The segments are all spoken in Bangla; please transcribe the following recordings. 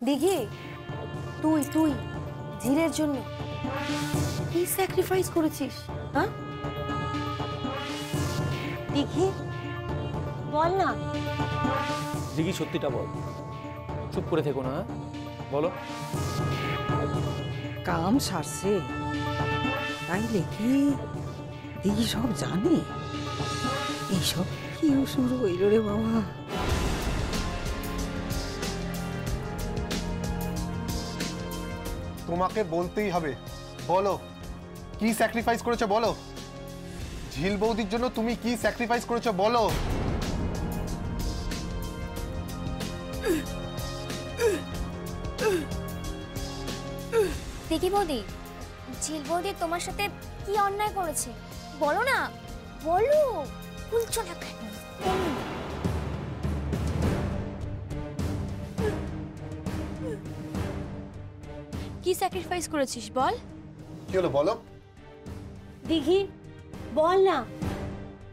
দিঘি, তুই তুই ঝিলের জন্য কি স্যাক্রিফাইস করেছিস? হ্যাঁ দিঘি, বল না। দিঘি সত্যিটা বল, চুপ করে থেকো না। বলো। কাম সারছে তাই লেখি দিঘি সব জানে। এইসব কি শুরু হইল রে বাবা? তোমাকে বলতেই হবে, বলো কি স্যাক্রিফাইস করেছো বলো। ঝিল বৌদির জন্য তুমি কি স্যাক্রিফাইস করেছো বলো। দিঘি বৌদি, ঝিল বৌদি তোমার সাথে কি অন্যায় করেছে বলো না, বলো। বলছো না কেন? কি স্যাক্রিফাইস করেছিস বল। কি হলো বলো। দিঘি, বল না।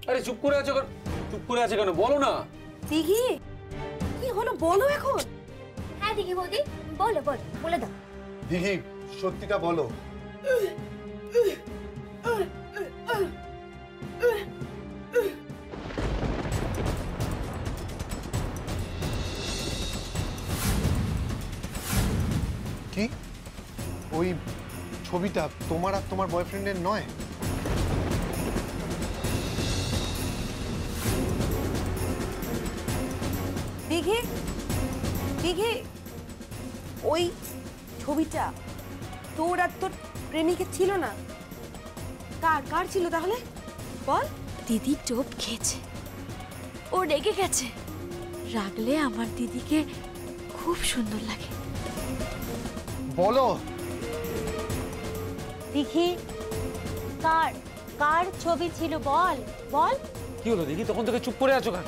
আরে চুপ করে আছো কেন? চুপ করে আছে কেন? বলো না। দিঘি, কি হলো বলো এখন। হ্যাঁ দিঘি বৌদি, বলো বলো, বলে দাও। দিঘি সত্যিটা বলো। কি ওই ছবিটা তোমার আর তোমার বয়ফ্রেন্ডের নয়? দিঘি, দিঘি, ওই ছবিটা তোর আর তোর প্রেমিকের ছিল না? কার কার ছিল তাহলে বল। দিদি টোপ খেয়েছে, ও রেগে গেছে। রাগলে আমার দিদিকে খুব সুন্দর লাগে। বলো। দিঘি, কার কার ছবি ছিল বল বল। কি হলো দিঘি, তখন থেকে চুপ করে আছো কেন?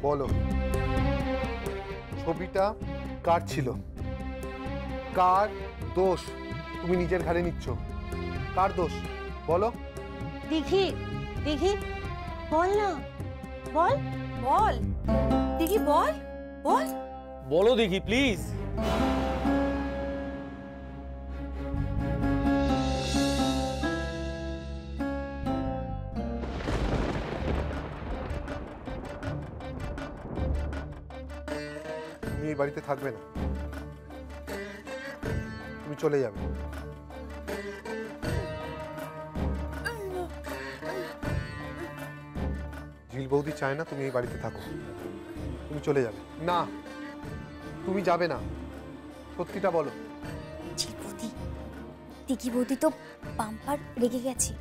বলো ছবিটা কার ছিল? কার দোষ তুমি নিজের ঘাড়ে নিচ্ছ? কার দোষ বলো। দিঘি, দিঘি, বল না, বল বল। দিঘি বল বল। বলো দিঘি প্লিজ। তুমি এই বাড়িতে থাকবে না, তুমি চলে যাবে। ঝিল বৌদি চায় না তুমি এই বাড়িতে থাকো, তুমি চলে যাবে। না তুমি যাবে না, সত্যিটা বলো। ঝিল বৌদি, দিঘি বৌদি তো বাম্পার রেগে গেছে।